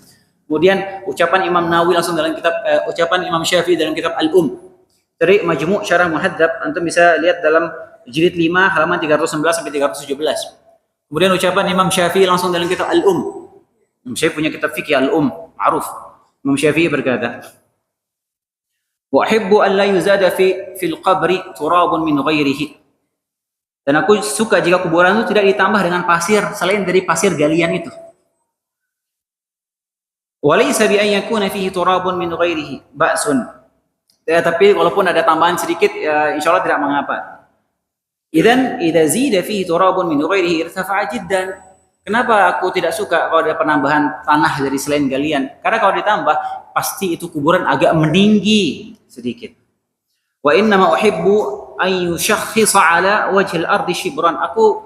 Kemudian ucapan Imam Nawawi langsung dalam kitab ucapan Imam Syafi'i dalam kitab Al-Um. Dari Majmu' Syarah Muhadzab, antum bisa lihat dalam jilid 5 halaman 311 sampai 317. Kemudian ucapan Imam Syafi'i langsung dalam kitab Al-Um. Imam Syafi'i punya kitab fikih Al-Um, ma'ruf. Imam Syafi'i berkata, "Wa uhibbu an la yuzada fil qabri turabun min ghairihi." Dan aku suka jika kuburan itu tidak ditambah dengan pasir selain dari pasir galian itu. Walaysa bi an yakuna fihi turabun min ghairihi ba'sun. Ya, tapi walaupun ada tambahan sedikit, insyaallah tidak mengapa. Idzan idza zida fihi turabun min ghairihi irtafa'a jiddan. Kenapa aku tidak suka kalau ada penambahan tanah dari selain galian? Karena kalau ditambah pasti itu kuburan agak meninggi sedikit. Wa inna ma uhibbu an yushakhkhisa ala wajhil ardi shibran. Aku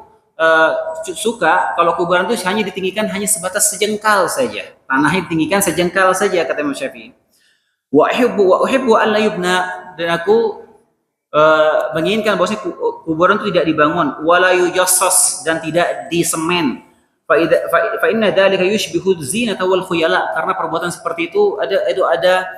suka kalau kuburan itu hanya ditinggikan hanya sebatas sejengkal saja. Tanahnya ditinggikan sejengkal saja, kata Imam Syafi'i. Wa uhibbu an la yubna, dan aku menginginkan bahwasanya kuburan itu tidak dibangun, wala yujassas, dan tidak disemen. Fa inna dzalika yushbihu zinata wal khuyala, karena perbuatan seperti itu ada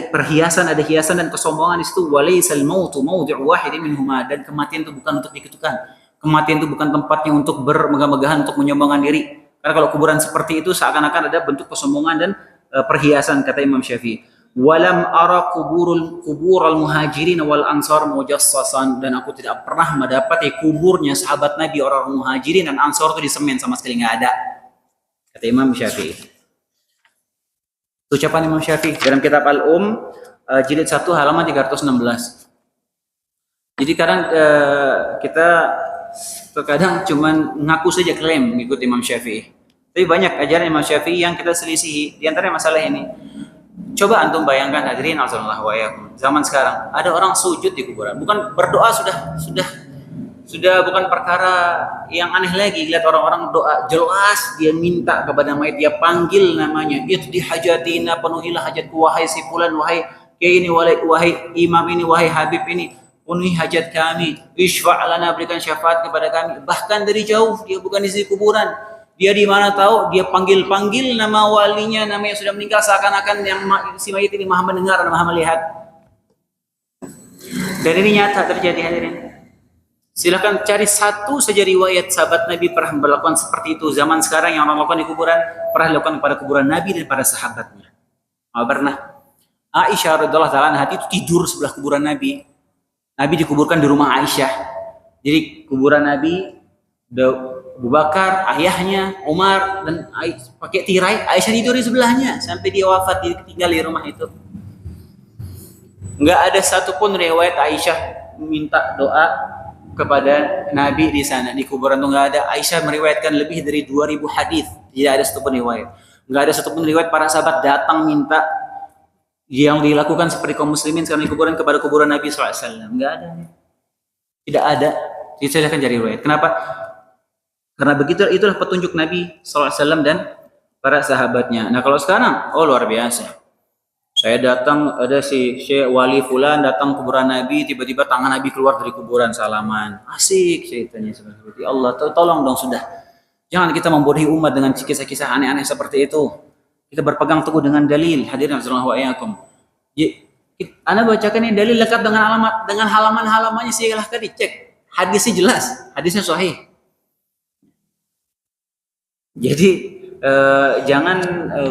perhiasan, ada hiasan dan kesombongan di situ. Walaysal mautu mawdi'u wahidin minhuma, dan kematian itu bukan untuk diketukan. Kematian itu bukan tempatnya untuk bermegah-megahan, untuk menyombongkan diri. Karena kalau kuburan seperti itu seakan-akan ada bentuk kesombongan dan perhiasan, kata Imam Syafi'i. Walam ara kuburul muhajirin wal ansar mujassasan, dan aku tidak pernah mendapati kuburnya sahabat Nabi orang muhajirin dan ansar itu disemen, sama sekali nggak ada, kata Imam Syafi'i. Ucapan Imam Syafi'i dalam kitab Al-Um jilid 1 halaman 316. Jadi kadang kita terkadang cuman ngaku saja klaim mengikuti Imam Syafi'i. Tapi banyak ajaran Imam Syafi'i yang kita selisihi. Di antaranya masalah ini. Coba antum bayangkan, hadirin azallahu wa iyyakum, zaman sekarang ada orang sujud di kuburan. Bukan berdoa sudah bukan perkara yang aneh lagi. Lihat orang-orang doa, jelas dia minta kepada mayit, dia panggil namanya. Itu di hajatina, penuhilah hajatku wahai si fulan, wahai kiai ini, wahai imam ini, wahai habib ini, penuhi hajat kami. Isfa' lana, berikan syafaat kepada kami. Bahkan dari jauh, dia bukan di kuburan. Dia di mana tahu, dia panggil nama walinya, nama yang sudah meninggal, seakan-akan yang si mayit ini maha mendengar dan maha melihat. Dan ini nyata terjadi, hadirin. Silakan cari satu saja riwayat sahabat Nabi pernah melakukan seperti itu. Zaman sekarang yang orang lakukan di kuburan pernah dilakukan kepada kuburan Nabi dan para sahabatnya. Pernah. Aisyah radhiyallahu taala anha itu tidur sebelah kuburan Nabi. Nabi dikuburkan di rumah Aisyah. Jadi kuburan Nabi, Abu Bakar, ayahnya, Umar, dan pakai tirai, Aisyah tidur di sebelahnya sampai dia wafat, tinggal di rumah itu. Enggak ada satupun riwayat Aisyah minta doa kepada Nabi di sana, di kuburan itu enggak ada. Aisyah meriwayatkan lebih dari 2000 hadis, tidak ada satupun riwayat. Enggak ada satupun riwayat para sahabat datang minta yang dilakukan seperti kaum muslimin sekarang di kuburan kepada kuburan Nabi SAW. Enggak ada. Tidak ada. Jadi saya akan cari riwayat. Kenapa? Karena begitu, itulah petunjuk Nabi SAW dan para sahabatnya. Nah kalau sekarang, oh luar biasa. Saya datang, ada si Syekh Wali Fulan datang kuburan Nabi, tiba-tiba tangan Nabi keluar dari kuburan, salaman. Asik ceritanya seperti Allah. Tolong dong sudah. Jangan kita membodohi umat dengan kisah-kisah aneh-aneh seperti itu. Kita berpegang teguh dengan dalil. Hadirin sallallahu alaihi wasallam. Anda bacakan ini dalil lengkap dengan alamat, dengan halaman-halamannya, silahkan dicek. Hadisnya jelas, hadisnya sahih. Jadi jangan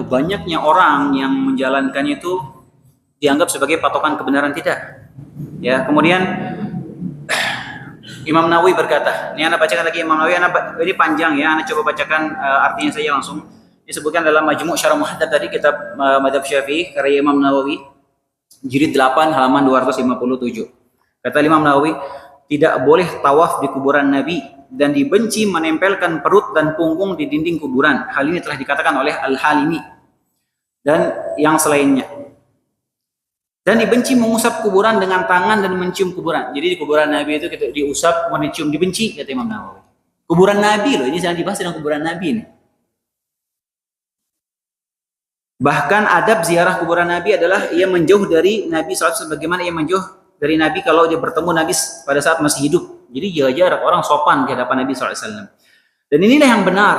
banyaknya orang yang menjalankannya itu dianggap sebagai patokan kebenaran, tidak. Ya, kemudian Imam Nawawi berkata, ini Anda bacakan lagi Imam Nawawi, ini panjang ya, Anda coba bacakan artinya saja langsung. Disebutkan dalam Majmu' Syarah Muhaddab tadi, kitab Madzhab Syafi'i karya Imam Nawawi, jilid 8 halaman 257. Kata Imam Nawawi, tidak boleh tawaf di kuburan Nabi dan dibenci menempelkan perut dan punggung di dinding kuburan. Hal ini telah dikatakan oleh Al-Halimi dan yang selainnya. Dan dibenci mengusap kuburan dengan tangan dan mencium kuburan. Jadi di kuburan Nabi itu kita diusap, kemudian dicium, dibenci, kata Imam Nawawi. Kuburan Nabi loh, ini jangan dibahas dengan kuburan Nabi ini. Bahkan adab ziarah kuburan Nabi adalah ia menjauh dari Nabi SAW, sebagaimana ia menjauh dari Nabi kalau dia bertemu Nabi pada saat masih hidup. Jadi jaga jarak, orang sopan di hadapan Nabi SAW. Dan inilah yang benar.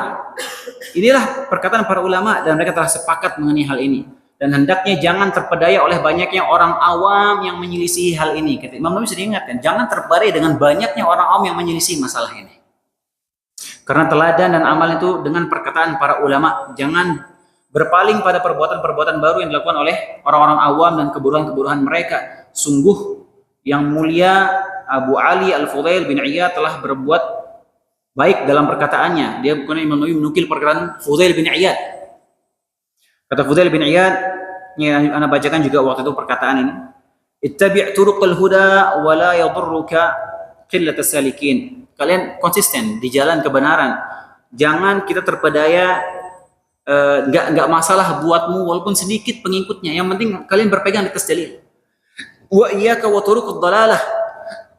Inilah perkataan para ulama dan mereka telah sepakat mengenai hal ini. Dan hendaknya jangan terpedaya oleh banyaknya orang awam yang menyelisihi hal ini. Kata Imam Nawawi sudah ingatkan, jangan terpedaya dengan banyaknya orang awam yang menyelisihi masalah ini. Karena teladan dan amal itu dengan perkataan para ulama, jangan berpaling pada perbuatan-perbuatan baru yang dilakukan oleh orang-orang awam dan keburuhan-keburuhan mereka. Sungguh yang mulia Abu Ali Al-Fudail bin Iyad telah berbuat baik dalam perkataannya. Dia bukan Imam Nawawi menukil perkataan Fudail bin Iyad. Kata Fudail bin Iyad, yang Anda bacakan juga waktu itu perkataan ini. Ittabi' turuqal huda wa la yadurruka qillatus salikin. Kalian konsisten di jalan kebenaran. Jangan kita terpedaya, enggak masalah buatmu walaupun sedikit pengikutnya. Yang penting kalian berpegang di atas dalil. Wa iyyaka wa turuqud dhalalah.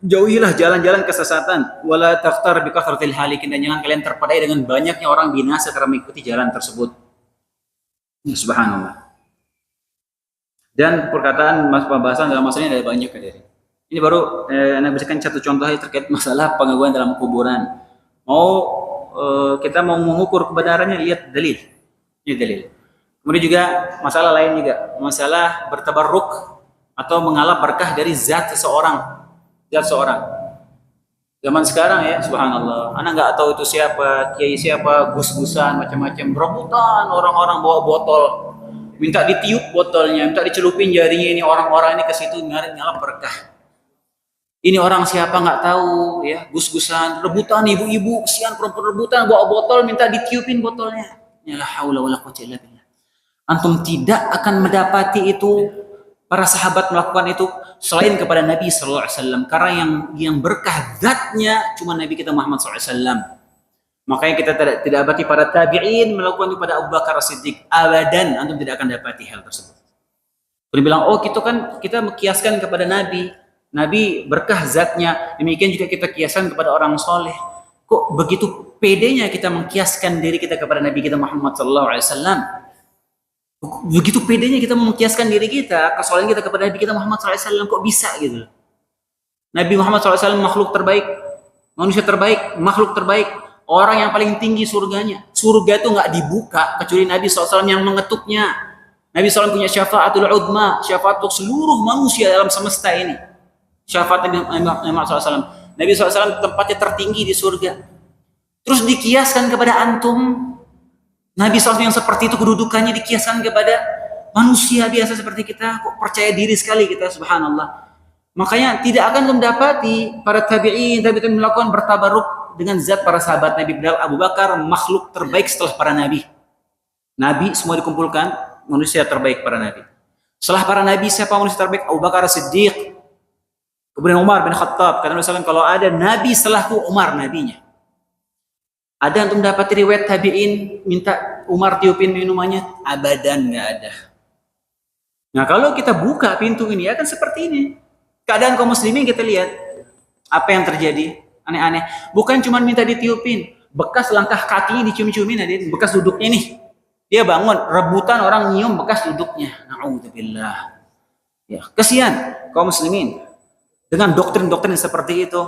Jauhilah jalan-jalan kesesatan. Wala taqtar bi kathratil halikin, dan jangan kalian terpedaya dengan banyaknya orang binasa karena mengikuti jalan tersebut. Subhanallah. Dan perkataan pembahasan dalam masalah ini ada banyak dari. Ini baru Anda berikan satu contoh terkait masalah pengakuan dalam kuburan. Kita mau mengukur kebenarannya, lihat dalil. Ini dalil. Kemudian juga masalah lain juga, masalah bertabarruk atau mengalap berkah dari zat seseorang. Zaman sekarang ya, subhanallah, anak nggak tahu itu siapa, kiai siapa, gus-gusan, macam-macam, berebutan orang-orang bawa botol, minta ditiup botolnya, minta dicelupin jarinya, ini orang-orang ini ke situ nyalap berkah. Ini orang siapa nggak tahu ya, gus-gusan, rebutan ibu-ibu, kesian perempuan rebutan bawa botol, minta ditiupin botolnya. Ya la haula wala quwwata illa billah. Antum tidak akan mendapati itu, para sahabat melakukan itu selain kepada Nabi sallallahu alaihi wasallam, karena yang berkah zatnya cuma Nabi kita Muhammad sallallahu alaihi wasallam. Makanya kita tidak dapati para tabi'in melakukan itu pada Abu Bakar As-Siddiq, abadan, antum tidak akan dapati hal tersebut. Dia bilang, kita kiaskan kepada Nabi berkah zatnya, demikian juga kita kiaskan kepada orang soleh. Kok begitu pedenya kita mengkiaskan diri kita kepada Nabi kita Muhammad sallallahu alaihi wasallam? Begitu pedenya kita mengkiaskan diri kita, kesolehan kita kepada Nabi kita Muhammad SAW, kok bisa gitu? Nabi Muhammad SAW makhluk terbaik, manusia terbaik, makhluk terbaik, orang yang paling tinggi surganya. Surga itu nggak dibuka kecuali Nabi SAW yang mengetuknya. Nabi SAW punya syafaatul udma, syafaat untuk seluruh manusia dalam semesta ini. Syafaat Nabi Muhammad SAW. Nabi SAW tempatnya tertinggi di surga. Terus dikiaskan kepada antum. Nabi SAW yang seperti itu kedudukannya dikiaskan kepada manusia biasa seperti kita. Kok percaya diri sekali kita, subhanallah. Makanya tidak akan mendapati para tabi'in melakukan bertabaruk dengan zat para sahabat Nabi. Abu Bakar makhluk terbaik setelah para nabi. Nabi semua dikumpulkan, manusia terbaik para nabi. Setelah para nabi, siapa manusia terbaik? Abu Bakar As-Siddiq. Kemudian Umar bin Khattab. Kata Nabi SAW, kalau ada nabi setelahku, Umar nabinya. Ada untuk mendapat riwayat tabi'in minta Umar tiupin minumannya? Abadan, nggak ada. Nah, kalau kita buka pintu ini akan seperti ini. Keadaan kaum muslimin kita lihat apa yang terjadi, aneh-aneh. Bukan cuma minta ditiupin, bekas langkah kakinya dicium-ciumin, bekas duduknya nih. Dia bangun, rebutan orang nyium bekas duduknya. Na'udzubillah. Ya, kesian kaum muslimin dengan doktrin-doktrin seperti itu.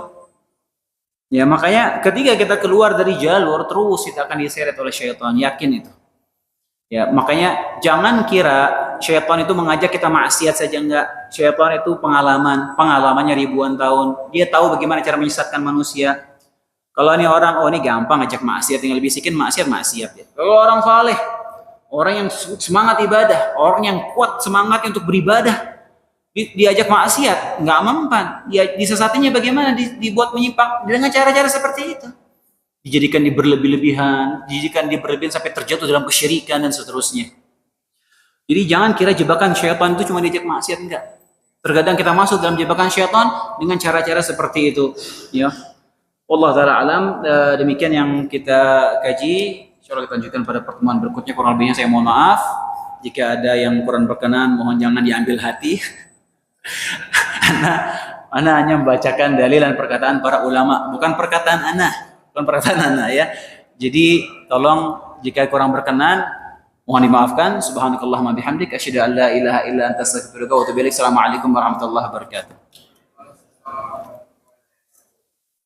Ya, makanya ketika kita keluar dari jalur, terus kita akan diseret oleh syaitan, yakin itu. Ya, makanya jangan kira syaitan itu mengajak kita maksiat saja, enggak. Syaitan itu pengalamannya ribuan tahun. Dia tahu bagaimana cara menyesatkan manusia. Kalau ini orang, oh ini gampang ngajak maksiat, tinggal bisikin maksiat ya. Kalau orang saleh, orang yang semangat ibadah, orang yang kuat semangatnya untuk beribadah, diajak maksiat, nggak mempan. Dia disesatinya bagaimana? Dibuat menyimpang dengan cara-cara seperti itu. Dijadikan berlebih-lebihan, dijadikan berlebihan sampai terjatuh dalam kesyirikan dan seterusnya. Jadi jangan kira jebakan syaitan itu cuma diajak maksiat, enggak. Terkadang kita masuk dalam jebakan syaitan dengan cara-cara seperti itu, ya. Allah taala alam, demikian yang kita kaji. Insyaallah kita lanjutkan pada pertemuan berikutnya. Kurang lebihnya saya mohon maaf. Jika ada yang kurang berkenan, mohon jangan diambil hati. Ana hanya membacakan dalil dan perkataan para ulama, bukan perkataan ana. Bukan perkataan ana ya. Jadi tolong jika kurang berkenan mohon dimaafkan. Subhanakallahumma bihamdik asyhadu an la ilaha illa anta astaghfiruka wa atubu ilaik. Assalamualaikum warahmatullahi wabarakatuh.